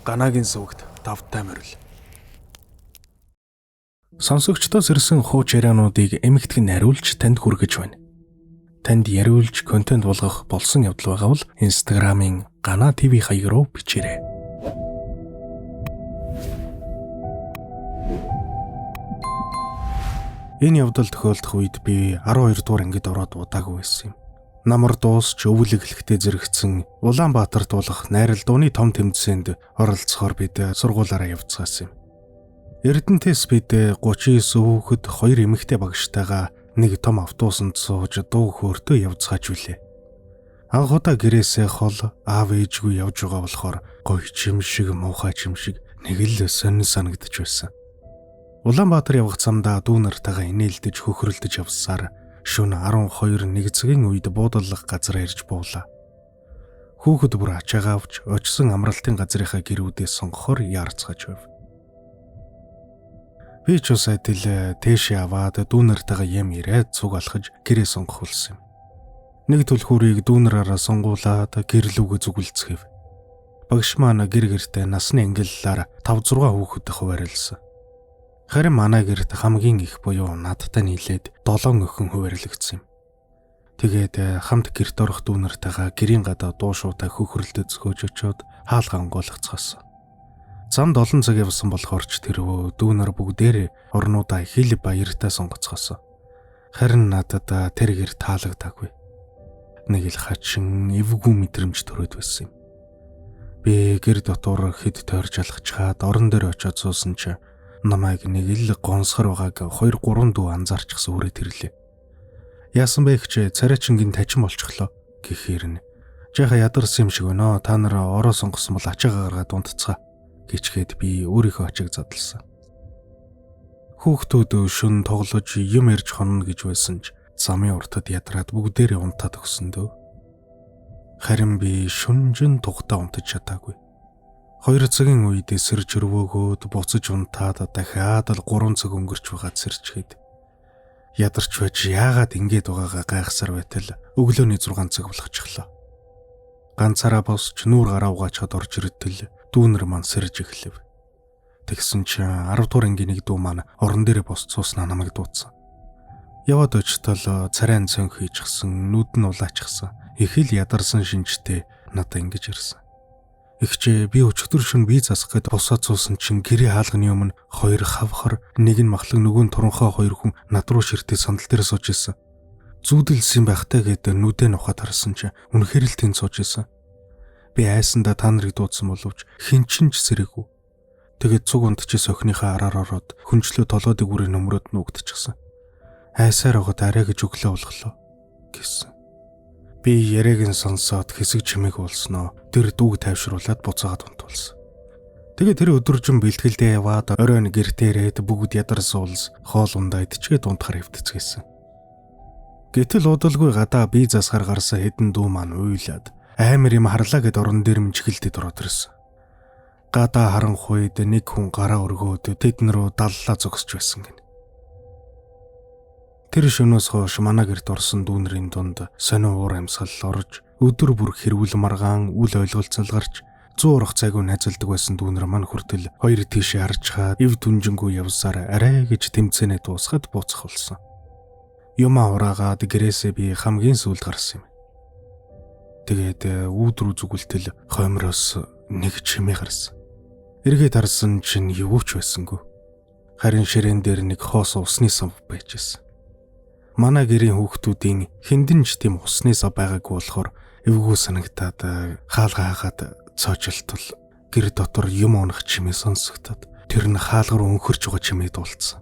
Ганагийн сүгт давтай морил. Сонсогчдоос ирсэн хууч яриануудыг эмэгтгэн нариулж танд хүргэж байна. Танд яриулж контент болгох болсон явдал байгаа бол Instagram-ын Гана TV хаяг руу бичээрэй. Энэ явдал тохиолдох үед би 12 дугаар ангид ороод удаагүй байсан юм. Намар дуусч өвлөг эхлэхдээ зэрэгцэн Улаанбаатарт болох найрал дууны том тэмцээнд оролцохоор бид сургуулаараа явцгаасан юм. Эрдэнэтээс бид 39 хүүхэд 2 эмэгтэй багштайгаа нэг том автобусанд сууж дуу хөөртөө явцгааж үлээ. Анх удаа гэрээсээ хол аав ээжгүй явж байгаа болохоор гоё чим шиг муухай чим шиг нэг л сонин санагдаж байсан. Улаанбаатар явах замдаа дүү нартайгаа инээлдэж хөхрөлдөж явсаар шөнө 12:01 цагийн үед буудлах газар ирж буулаа. Хүүхэд бүр ачаагаа авч очсон амралтын газрынхаа гэрүүдээ сонгохоор яарцгааж байв. Би ч ус адил тэшээ аваад дүү нартайгаа ям ирээд цуг алхаж гэрээ сонгох болсон юм. Нэг түлхүүрийг дүү нараараа сонгуулаад гэрлүүгээ зүгэлцгээв. Багш маань гэр гэртээ насны ангиллаар 5-6 хүүхэд хуваарлсан. Харин манай гэрт хамгийн их буюу надтай нийлээд 7 охин хуваарлагдсан юм. Тэгээд хамт гэрт орох дүү нартайгаа гэрийн гадаа дуу шуутай хөхрөлдөд зөхөөж очоод хаалга онгойлгоцгоосон. Замд олон цаг явсан болохоор ч тэрвөө дүү нар бүгдээр орнуудаа хил баяртай сонгоцгоосон. Харин надад тэр гэр таалагдаагүй. Нэг л хачин эвгүй мэдрэмж төрөөд байсан юм. Би гэр дотор хэд тойрж алхачаад орон дээр очиод суусан ч намайг нэг л гонсгор байгааг 2-3 дүү анзаарчихсан үрээд ирлээ. Яасан бэ гэж царайчингийн тажин болчихлоо гэхээр нь жааха ядарсан юм шиг өнөө та нар ороо сонгосон бол ачаагаа гаргаад унтцгаа гэчгээд би өөрийнхөө ачааг задлсан. Хүүхдүүд шүн тоглож юм ярьж хонно гэж байсан ч замын уртад ядраад бүгдээрээ унтаад өгсөндөө. Харин би шүнжин тухтаа унтаж чадаагүй. 2 цагийн үед сэрж өрвөөгөөд буцаж унтаад дахиад л 3 цаг өнгөрч байгаа сэрчгээд ядарч байж яагаад ингэж байгаагаа гайхсаар байтал өглөөний 6 цаг болгочихлоо. Ганцаараа босч нүүр гараа угаачаад орж ирэтэл дүүнэр маань сэрж эхлэв. Тэгсэн чинь 10 дугаар ангийн нэг дүү маань орон дээрээ босч сууснаа намайг дуудсан. Яваад очтол царайн цонх хийчихсэн, нүд нь улаачихсан. Их л ядарсан шинжтэй надад ингэж ирсэн. Ихчээ би өчигдөр шөнө бие засах гээд босоод суусан чинь гэрээ хаалганы өмнө 2 хавхар, нэг нь махлаг, нөгөө нь туранхай 2 хүн над руу ширтээ сандал дээр сууж исэн. Зүудэлсэн байхтай гээд нүдээ нухад харсан чинь үнэхээр л тэнд сууж исэн. Би айсандаа та нарыг дуудсан боловч хэн ч сэрээгүй. Тэгээд цуг унтчихс охиныхаа араар ороод хүнчлөө толгойд бүрээ нөмрөөд нүгдчихсэн. Айсаар өгöd арай гэж өглөө болголоо гэсэн. Би яриаг нь сонсоод хэсэг чимээг болсноо тэр дүүг тайвшруулад буцаагаад унтуулсан. Тэгээ тэр өдөржин бэлтгэлдээ яваад оройн гэртээ ирээд бүгд ядарсан улс хоол ундаа идчихээд унтахаар хөвтцгээсэн. Гэтэл удалгүй гадаа бие засахаар гарсан хэдэн дүү маань уйлаад амар юм харлаа гэд орон дээр мчгэлдэд ороод ирсэн. Гадаа харанхуйд нэг хүн гараа өргөөд тэдэн рүү даллаа зогсож байсан гэнэ. Тэр шөнөөс хойш манай гэрт орсон дүүнэрийн дунд сонио уур амьсгал орж өдөр бүр хэрүүл маргаан үл ойлголцол гарч 100 орох цайгүй найзалдаг байсан дүүнэр маань хүртэл 2 тийшээ харчхаад эв дүнжингүү явсаар арай гэж тэмцэнэ дуусгаад буцах болсон. Юмаа ураагаад гэрээсээ би хамгийн сүүлд гарсан юм. Тэгээд үүдрүү зүгэлтэл хоймроос нэг чимээ гарсан. Эргээд харсан чинь юу ч байсангүй. Харин ширээн дээр нэг хоос усны сав байж байсан. Манай гэрийн хүүхдүүдийн хэндэн ч тийм усны сав байгаагүй болохоор эвгүй санагтаад хаалга хаагаад цоочилтол гэр дотор юм унах чимээ сонсогдоод тэр нь хаалга руу өнхөрч байгаа чимээ дуулсан.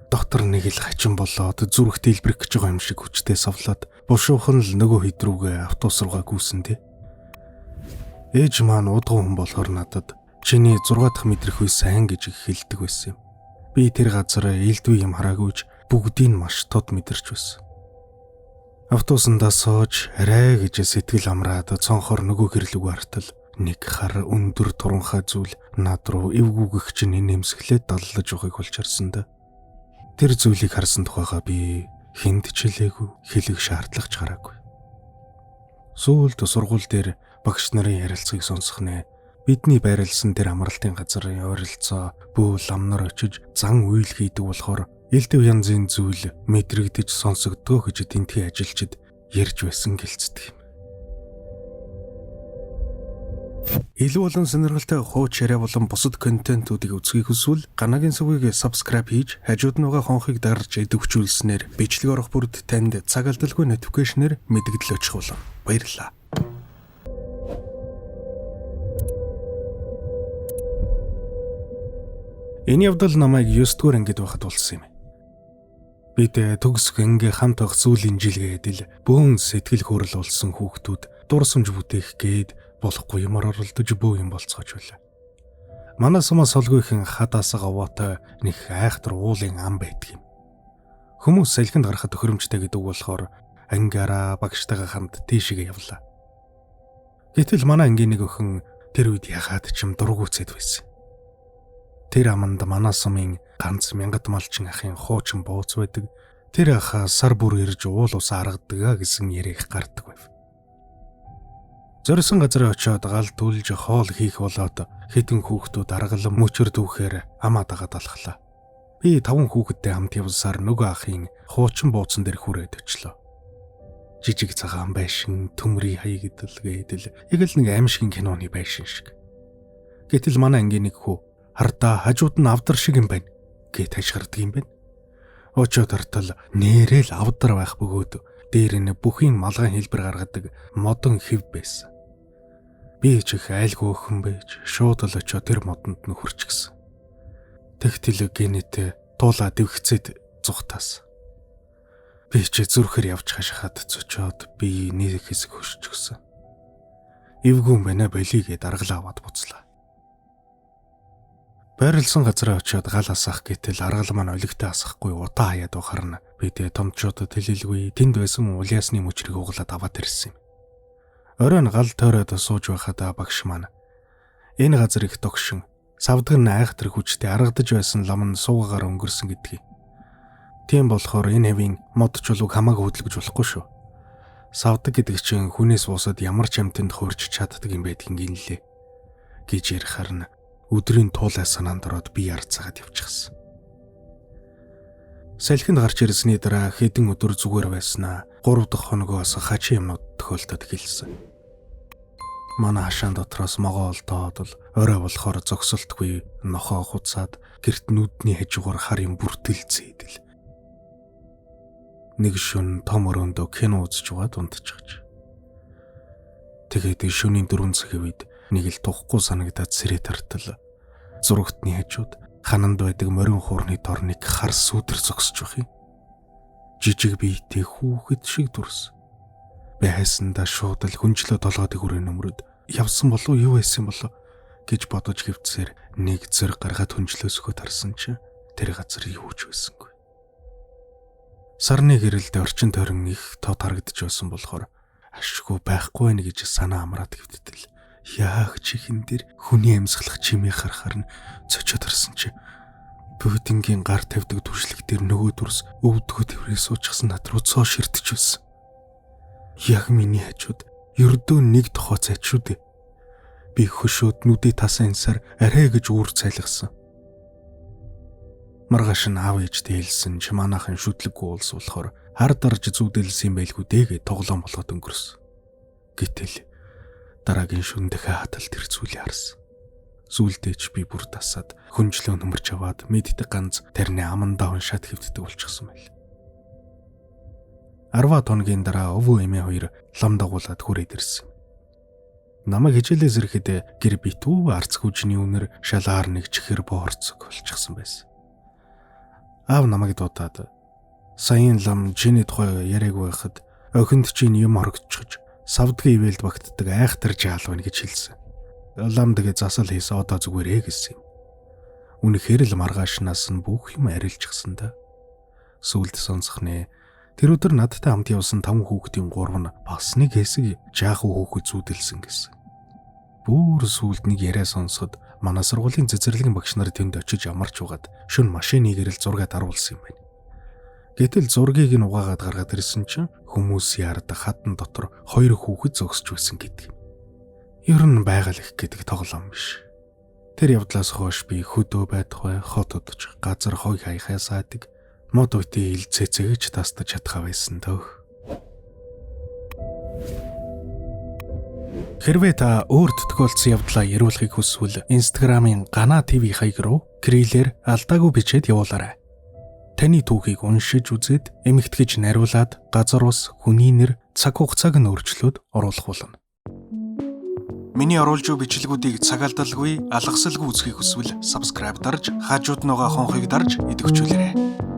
Доктор нэг л хачин болоод зүрх дэлбэрэх гэж байгаа юм шиг хүчтэй совлоод бушуухан л нөгөө хэд рүүгээ автобус руугаа гүйсэндээ. Ээж маань удган хүн болохоор надад чиний 6 дахь мэдрэх үе сайн гэж хэлдэг байсан юм. Би тэр газар элдвэ юм хараагүйч бүгдийг маш тод мэдэрч байсан. Автобусандаа сууж арай гэж сэтгэл амраад цонхоор нөгөө гэрлүүг артал нэг хар өндөр туранхай зүйл над руу эвгүйгэх чинь нэмсгэлээд даллаж байгааг болж харсан да. Тэр зүйлийг харсан тухайга би хүнд ч хэлээгүй, хэлэх шаардлага ч гараагүй. Сүүлд сургууль дээр багш нарын ярилцлагыг сонсох нэ Бидний байрлсан тэр амралтын газрын ойролцоо бүү ламнар очиж зан үйл хийдэг болохоор элдв янзын зүйл мэдрэгдэж сонсогдгоо гэж тентхий ажилчид ярьж байсан гэлцдэг юм. Илүү болон сонирхолтой хууч яриа болон бусад контентуудыг үзхийг хүсвэл Ганагийн сүгийг subscribe хийж хажууд нь байгаа хонхыг дарж идэвхжүүлснээр бичлэг орох бүрд танд цаг алдалгүй notification-ээр мэдэгдэл очих болно. Баярлалаа. Энэ явдал намайг 9-р ангид байхад болсон юм. Бид төгсөх анги хамт байх зүйлийн жилгээд л бөөн сэтгэл хөөрөл болсон хүүхдүүд дурсамж бүтээх гээд болохгүй юмар оролдож бөө юм болцоож байлаа. Манай сумаас солгүйхэн хадаас гаваатай нэг айхтар уулын ам байдаг юм. Хүмүүс салхинд гарахад төхөөрөмжтэй гэдэг болохоор ангиараа багштайгаа хамт тийшээ явлаа. Гэтэл манай ангийн нэг охин тэр үед яхаад ч юм дургуйцэд байсан. Тэр аманд манай сумын ганц мянгат малчин ахын хуучин бууз байдаг. Тэр ах сар бүр ирж уул ус аргадаг гэсэн яриаг гардаг байв. Зорьсон газар очиод гал түлж хоол хийх болоод хэдэн хүүхдүүд аргалан мөчөр дүүхээр амаа дагаад алхлаа. Би 5 хүүхэдтэй хамт явсаар нөгөө ахын хуучин бууцсан дээр хүрээд очлоо. Жижиг цагаан байшин, төмрий хаягдл гэдэл яг л нэг аимшигын киноны байшин шиг. Гэтэл манай ангийн нэг хүү хардаа хажууд нь авдар шиг юм байна гэт хашгирдаг юм байна. Очоод хартал нэрэл авдар байх бөгөөд дээр нь бүхийн малгайн хэлбэр гаргадаг модон хэв байсан. Би ч их айлгүй өхөн байж шууд л очоод тэр модонд нь хурчгсан. Тэгтэл генетэ туулаа дэвхцэд зүхтаас. Би ч зүрхээр явж хашихад цочоод би нэг хэсэг хөшчихсөн. Эвгүй байна болигээд аргалаа аваад буцлаа. Байрлсан газараа очиод гал асах гэтэл аргал маань олигтой асахгүй удаа хаяад ухарна. Бид томчуудад хэлэлгүй тэнд байсан улиасны мөчрийг углаад аваад ирсэн юм. Оройн гал тойроод сууж байхад багш маань энэ газар их тогшин савдаг нь айхтар хүчтэй аргадж байсан лам нь суугаар өнгөрсөн гэдгийг. Тийм болохоор энэ хэвийн мод чулууг хамаагүй хөдөлгөж болохгүй шүү. Савдаг гэдэг чинь хүнээс уусаад ямар ч амтнд хуурч чаддаг юм байдгийн гинлээ гэж ярихаар нь өдрийн туулай санаанд ороод би ярцаагаад явчихсан. Салхинд гарч ирсний дараа хэдэн өдөр зүгээр байснаа 3 дахь хоногоос хачи юмнууд тохиолдоод эхэлсэн. Манай хашаан дотроос могоо олдоод л орой болохоор зогсолтгүй нохоо хуцаад гэрт нүдний хажуугаар хар юм бүртэлцээдэл. Нэг шөнө том өрөөндөө кино үзэж байгаад унтчихж. Тэгээд шөнийн 4 цагийн үед нэг л тухгүй санагдаад сэрээ тартал зурагтны хажууд хананд байдаг морин хуурны дор нэг хар сүдэр зогсож байх юм. Жижиг биетэй хүүхэд шиг дүрс. Би хайсандаа шууд л хүнчлөө толгойд хүрээ нөмрөд явсан болов юу байсан болов гэж бодож хөвцсээр нэг зэрэг гаргаад хүнчлөөсгөө тарсан чинь тэр газар юу ч байсангүй. Сарны гэрэлд орчин тойрон их тод харагдаж байсан болохоор ашгүй байхгүй байх гэж санаа амраад хэвдэл. Яах чихэн дээр хүний амьсгалах чимээ харахаар нь цочоод харсан чи Путингийн гар тавьдаг түршлэг дээр нөгөө дүрс өвдгөө тэрээ суучсан над руу цоо ширтэж байсан. Яг миний хажууд ердөө нэг тохоо цайд шүү дээ. Би хөшөөд нүдээ тасан энсаар арай гэж үүр цайлгсан. Маргааш нь аав ээжтэй хэлсэн чи манайхан шүтлэггүй улс болохоор хар дарж зүудэлсэн байлгүй дээгээ тоглоом болгоод өнгөрсөн. Гэтэл дараагийн шөнө дахиад хатал тэр зүйлийг харсан. Зүйлдээч би бүр тасаад хүнчлөө нөмөрч аваад мэддэг ганц тарны амандаа уншаад хэвддэг болчихсон байл. 10 хоногийн дараа өвөө эмээ хоёр лам дагуулад хүрээд ирсэн. Намайг хичээлээс ирэхэд гэр битүү арц хүчний үнэр шалаар нэг чихэр боорцог болчихсон байсан. Аав намайг дуудаад саяын лам чиний тухай яриаг байхад охинд чинь юм хорогдчихж савдгийн ивэлд багтдаг айхтар жаал байна гэж хэлсэн. Лам дэгэ засал хийсэн одоо зүгээрээ гэсэн юм. Үнэхээр л маргаашнаас нь бүх юм арилжчихсан да. Сүлд сонсох нэ. Тэр өдөр надтай хамт явсан 5 хүүхдийн 3 нь бас нэг хэсэг жаахан хүүхэд зүудэлсэн гэсэн. Бүр сүлд нэг яриа сонсоход манай сургуулийн цэцэрлэгийн багш нар тэнд очиж амарч угаад шөнө машиныг ирэл зургаад аруулсан юм байна. Гэтэл зургийг нь угаагаад гаргаад ирсэн чинь хүмүүсийн ард хатан дотор 2 хүүхэд зогсож байсан гэдэг юм. Ер нь байгаль их гэдэг тоглоом биш. Тэр явдлаас хойш би хөдөө байдгаа хотодч газар хой хаяхаа саадаг мод үеийн ил цэцэгж тастаж чадхаа байсан дөө. Хэрвээ та өөр төгөөлцсөн явдлаа яриулахыг хүсвэл Instagram-ын Гана ТV хаяг руу крилээр алдаагүй бичээд явуулаарай. Таны түүхийг уншиж үзээд эмэгтгэж нариулаад газар ус, хүний нэр, цаг хугацааг нь өөрчлөөд оруулах болно. Миний оруулж буй бичлэгүүдийг цаг алдалгүй, алгасалгүй үзхийг хүсвэл subscribe дарж, хажууд нь байгаа хонхыг дарж идэвхжүүлээрэй.